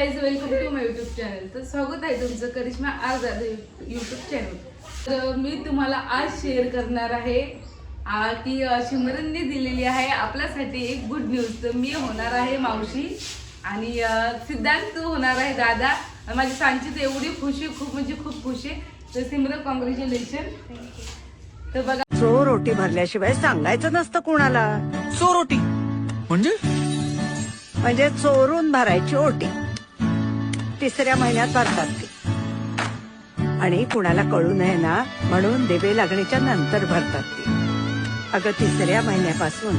Guys, welcome to my YouTube channel. तर स्वागत आहे तुमचं करिश्मा आझाद युट्यूब चॅनल. तर मी तुम्हाला आज शेअर करणार आहे की सिमरनने दिलेली आहे आपल्यासाठी एक गुड न्यूज. तर मी होणार आहे मावशी आणि सिद्धांत होणार आहे दादा. माझी सांची तर एवढी खुशी, खूप म्हणजे खूप खुशी. तर सिमरन, कॉंग्रॅच्युलेशन. तर बघा, चोर रोटी भरल्याशिवाय सांगायचं नसतं कुणाला. चोरोटी म्हणजे चोरून भरायची ओटी 3ऱ्या महिन्यात भरतात ती. आणि कुणाला कळू नये ना म्हणून दिवे लागणीच्या नंतर भरतात ती. अगं 3ऱ्या महिन्यापासून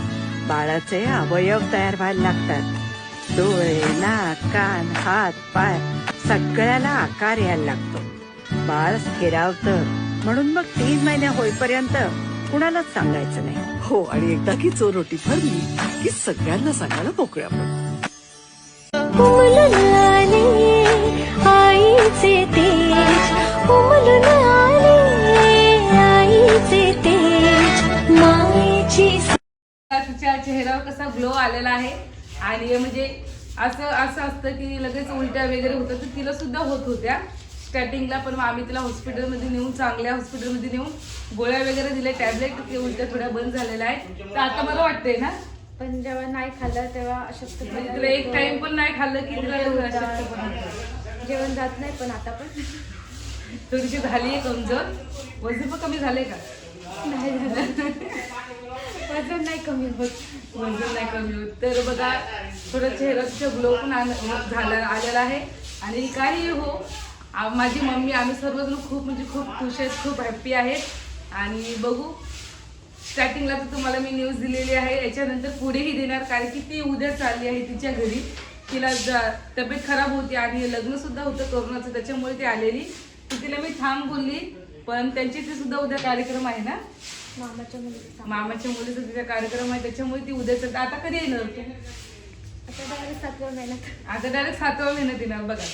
बाळाचे अवयव तयार व्हायला लागतात. डोळे, नाक, कान, हात, पाय सगळ्याला आकार यायला लागतो. बाळ स्थिरावतं म्हणून मग 3 महिने होईपर्यंत कुणालाच सांगायचं नाही. हो, आणि एकदा की चोरोटी भरली की सगळ्यांना सांगायला मोकळ्या पण. उमलून आले आईचे तेज, उमलून आले आईचे तेज, मायेची तिच्या चेहऱ्यावर कसा ग्लो आलेला आहे. आणि म्हणजे असं असतं की लगेच उलट्या वगैरे होतात, तर तिला सुद्धा होत होत्या स्टार्टिंगला. पण आम्ही तिला हॉस्पिटलमध्ये नेऊन, चांगल्या हॉस्पिटलमध्ये नेऊन गोळ्या वगैरे दिल्या, टॅबलेट, उलट्या थोड्या बंद झालेल्या आहे. तर आता मला वाटतंय ना, पण जेव्हा नाही खाल्लं तेव्हा अशक्तपणा म्हणजे तुला एक टाइम पण नाही खाल्लं की तिला अशक्तपणा होतो. जेवण जात नाही. पण आता पण थोडीशी झाली आहे कमजोर. वजन पण कमी झालंय का? नाही झालं. वजन नाही कमी होत. वजन नाही कमी होत. तर बघा, थोडं चेहऱ्याचा ग्लो पण आलेला आहे. आणि काही हो, माझी मम्मी, आम्ही सर्वजण खूप म्हणजे खूप खुश आहेत, खूप हॅप्पी आहेत. आणि बघू, स्टार्टिंगला तर तुम्हाला मी न्यूज दिलेली आहे, याच्यानंतर पुढेही देणार. कारण की ती उद्या चालली आहे तिच्या घरी. तिला तब्येत खराब होती आणि लग्न सुद्धा होतं कोरोनाचं, त्याच्यामुळे ती आलेली. तर तिला मी थांब बोलली, पण त्यांची ती सुद्धा उद्या कार्यक्रम आहे ना, मामाच्या मुलीचा तिचा कार्यक्रम आहे, त्याच्यामुळे ती उद्या चालते. आता कधी येणार तू? आता डायरेक्ट 7व्या महिन्यात. आता डायरेक्ट 7व्या महिन्यात येणार. बघा,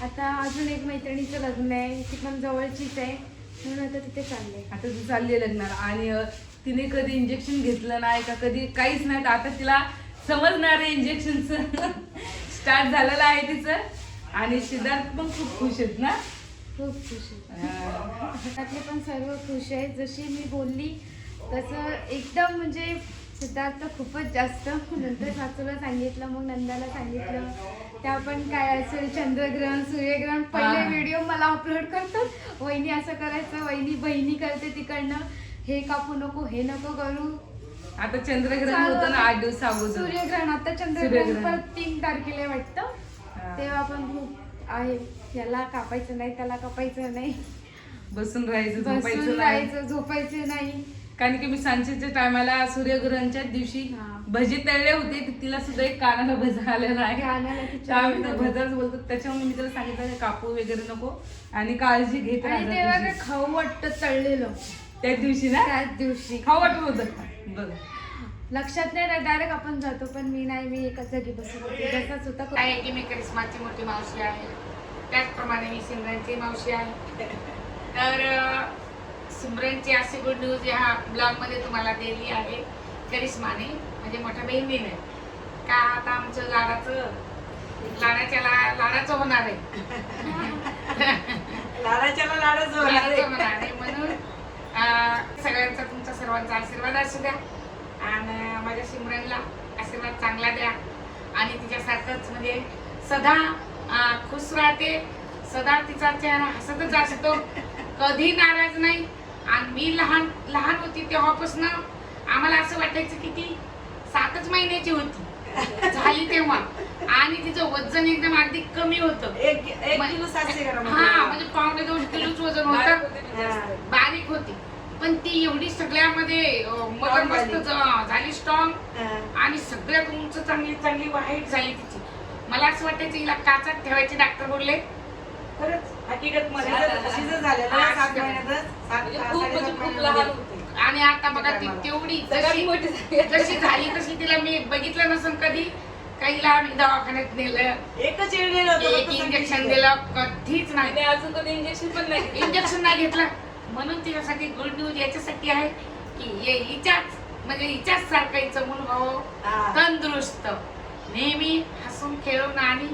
आता अजून एक मैत्रिणीचं लग्न आहे, ती पण जवळचीच आहे, म्हणून आता तिथे चालले. आता ती चालली लग्नाला. आणि तिने कधी इंजेक्शन घेतलं नाही का, कधी काहीच नाही. तर आता तिला समजणार आहे इंजेक्शनचं. स्टार्ट झालेलं आहे तिचं. आणि सिद्धार्थ पण खूप खुश आहेत ना. खूप खुश आहे. घरातले पण सर्व खुश आहेत. जशी मी बोलली तसं एकदम म्हणजे सिद्धार्थ खूपच जास्त. नंतर सासूला सांगितलं, मग नंदाला सांगितलं. त्या पण काय असेल चंद्रग्रहण, सूर्यग्रहण पहिले व्हिडिओ मला अपलोड करतात. वहिनी असं करायचं, वहिनी बहिणी करते तिकडनं, हे कापू नको, हे नको करू. आता चंद्रग्रहण होतं ना 8 दिवस अगोदर. सूर्यग्रहण आता चंद्रग्रहण पण 3 तारखेला वाटतं. तेव्हा पण खूप आहे, याला कापायचं नाही, त्याला कापायचं नाही, बसून राहायचं, बसून झोपायचं नाही. राहायचं, झोपायचं नाही. कारण की मी सांजेच्या टायमाला सूर्यग्रहणच्या दिवशी भजी तळले होते. तिला सुद्धा एक कानाला भजा आलेला आहे. कानाला तर आम्ही तर भजाच बोलतो. त्याच्यामुळे मी तिला सांगितलं कापू वगैरे नको आणि काळजी घेत आणि राहा. तेव्हा काय खाऊ वाटतं तळलेलं त्या दिवशी ना, त्याच दिवशी खाऊ वाटत होतं. बघ, लक्षात नाही राहत, डायरेक्ट आपण जातो. पण मी नाही, मी एकाच जागी बसत होते. जसाच होता काय आहे की मी करिश्माची मोठी मावशी आहे, त्याचप्रमाणे मी सिमरनची मावशी आहे. तर सिमरनची अशी गुड न्यूज ह्या ब्लॉगमध्ये तुम्हाला दिली आहे करिश्माने, म्हणजे मोठ्या बहिणीने. का आता आमचं लाडाचं होणार आहे. लाडाचं होणार आहे. म्हणून सगळ्यांचा, तुमचा सर्वांचा आशीर्वाद असू द्या आणि माझ्या सिमरनला आशीर्वाद चांगला द्या. आणि तिच्यासारखंच म्हणजे सदा खुश राहते, सदा तिचा चेहरा हसतच असतो, कधी नाराज नाही. आणि मी लहान होती तेव्हापासून आम्हाला असं वाटायचं की ती 7च महिन्याची होती झाली तेव्हा. आणि तिचं वजन एकदम अगदी कमी होतं. 1 किलो 700 ग्राम. हा, म्हणजे 1.25 किलोच वजन होतं. बारीक होती, पण ती एवढी सगळ्यामध्ये मस्त झाली, स्ट्रॉंग. आणि सगळ्यात उंच चांगली वाईट झाली तिची. मला असं वाटायचं हिला काचात ठेवायचे. डॉक्टर बोलले खरंच हकीकत मध्ये आणि आता बघा ती तेवढी जशी झाली तशी तिला मी बघितलं नसून कधी. काहीला आम्ही दवाखान्यात नेलं, एक इंजेक्शन दिलं, कधीच नाही. अजून कधी इंजेक्शन नाही घेतलं. म्हणून तिच्यासाठी गुड न्यूज याच्यासाठी आहे की हिच्याच सारखं हिचं मूल व्हावं, तंदुरुस्त, नेहमी हसून खेळून आणि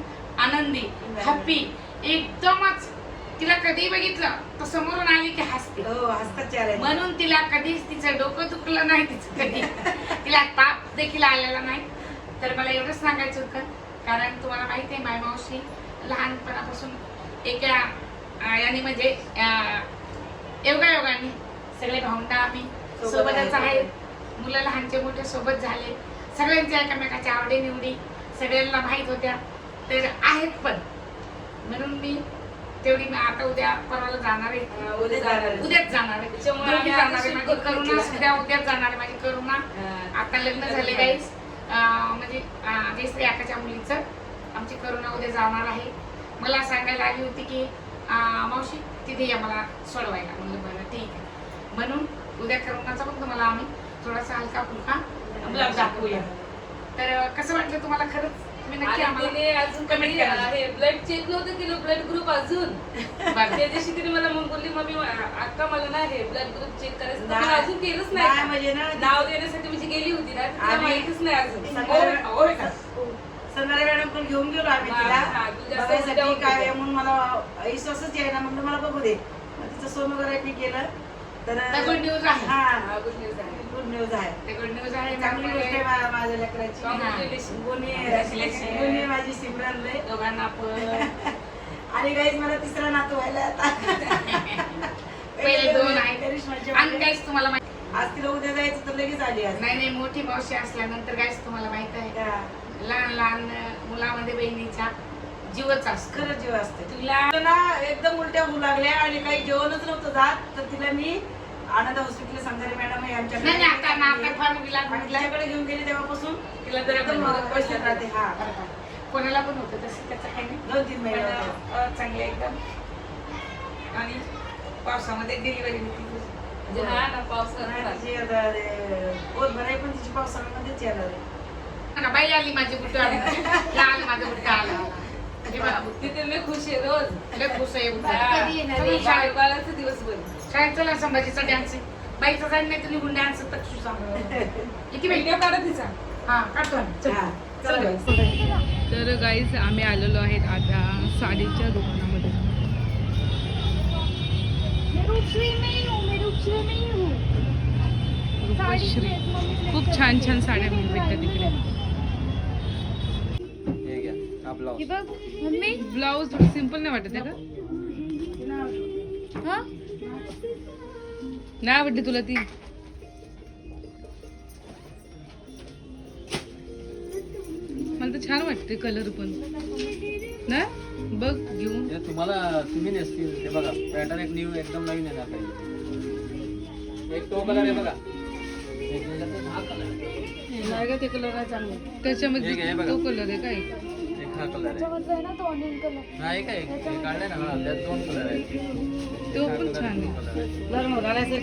आनंदी हॅप्पी एकदमच. तिला कधी बघितलं तर समोरून आली की हसते. म्हणून तिला कधीच तिचं डोकं दुखलं नाही, तिचं कधी तिला ताप देखील आलेला नाही. तर मला एवढंच सांगायचं होतं, कारण तुम्हाला माहिती आहे मायमावशी लहानपणापासून एका याने म्हणजे योगायोगाने सगळे भावंड आम्ही सोबतच आहेत. मुलं लहानचे मोठे सोबत झाले. सगळ्यांच्या एकमेकाच्या आवडीनिवडी सगळ्यांना माहीत होत्या तर आहेत पण. म्हणून मी तेवढी आता उद्या परवाला जाणार आहे, उद्याच जाणार आहे. दोघी जाणार आहे. माझी करुणा सुद्धा उद्याच जाणार आहे. माझी करुणा आता लग्न झाले गाईस, म्हणजे जयश्री आकाच्या मुलीचं आमची करुणा उद्या जाणार आहे. मला सांगायला आली होती की मावशी तिथे या मला सोडवायला. म्हणलं बरं ठीक आहे. म्हणून उद्या करुणाचा पण तुम्हाला आम्ही थोडासा हलका फुलका ब्लॉग दाखवूया. तर कसं वाटलं तुम्हाला? खरंच तुम्ही नक्की आम्हाला अजून कमेंट करा. ब्लड चेक नव्हतं केलं, ब्लड ग्रुप अजून त्या दिवशी तिने मला मग बोलली मम्मी अक्का मला ना हे ब्लड ग्रुप चेक करायचं, पण अजून केलंच नाही. म्हणजे ना नाव देण्यासाठी म्हणजे गेली होती ना, तिला माहितीच नाही अजून. संध्याकाळी मॅडम पण घेऊन गेलो आम्ही तिला बघायसाठी काय आहे म्हणून मला विश्वासच आहे ना. म्हणलं मला बघू दे. मग तिचं सोनोग्राफी केलं तर गुड न्यूज आहे. हा गुड न्यूज आहे. गुड न्यूज आहे. ते गुड न्यूज आहे. चांगली गोष्ट आहे माझ्या लेकराची. Congratulations. गुन्हे माझी सिमरन लय. दोघांना पण आणि गाईज मला तिसरा नातू व्हायला आता. पहिले दोन आहे. करिश्माच्या आणि मुली. गाईस तुम्हाला माहिती आज तिला उद्या जायचं तर लगेच आली आज. नाही मोठी मावशी असल्यानंतर गाईस तुम्हाला माहित आहे हा. लहान लहान मुलामध्ये बहिणीचा जीवच असतो. खरंच जीव असते. तुला ना एकदम उलट्या होऊ लागल्या आणि काही जेवणच नव्हतं जात. तर तिला मी आनंद हॉस्पिटल संघारी मॅडम आहे नाही नाही, आता ना आता फार विलास म्हटलं आमच्याकडे घेऊन गेली तेव्हापासून तिला जरा एकदम व्यवस्थित राहते. हा कोणाला पण होतं तसं त्याचं काही नाही. 2-3 महिने होते. पण, चांगले एकदम. आणि पावसामध्ये डिलिव्हरी होती. म्हणजे हा ना पावसाळ्यात नाही, तिची आता पोट भराई पण तिची पावसाळ्यामध्येच येणार आहे. बाई आली माझी बुट्ट आली. आलं माझं बुट्ट आलं. हे बघा, तिथे मी खुश आहे रोज. लय खुश आहे बुट्ट. कधी येणार आहे? शाळेत बाळाचं दिवसभर शाळेत चला संभाजीचा डान्स आहे. बाईचा जाईल नाही तुम्ही गुंड डान्स तर सांगा. किती व्हिडिओ काढा तिचा. हा काढतो आम्ही. चल. हा. चल बाई. तर गाईज आम्ही आलेलो आहेत आता साडीच्या दुकानामध्ये. रूपश्री. खूप छान छान साड्या भेटतात तिकडे. हे बघ मम्मी. ब्लाऊज सिम्पल नाही वाटत आहे का? हा नाही आवडली तुला ती? मला तर छान वाटते कलर पण ना. बघ घेऊन हे तुम्हाला तुम्ही नेसतील ते बघा. पॅटर्न एक न्यू एकदम नवीन येणार काही. एक तो कलर आहे बघा. एक त्याच्यात हा कलर आहे. नाही का ते कलर आहे चांगले. हे त्याच्यामध्ये घे, हे बघा. तो कलर आहे काय? एक हा कलर आहे. त्याच्यामधलं आहे ना तो ऑनियन कलर. नाही काय हे काढलंय ना. हा त्यात 2 कलर आहेत. तो पण छान आहे. कलर आहे.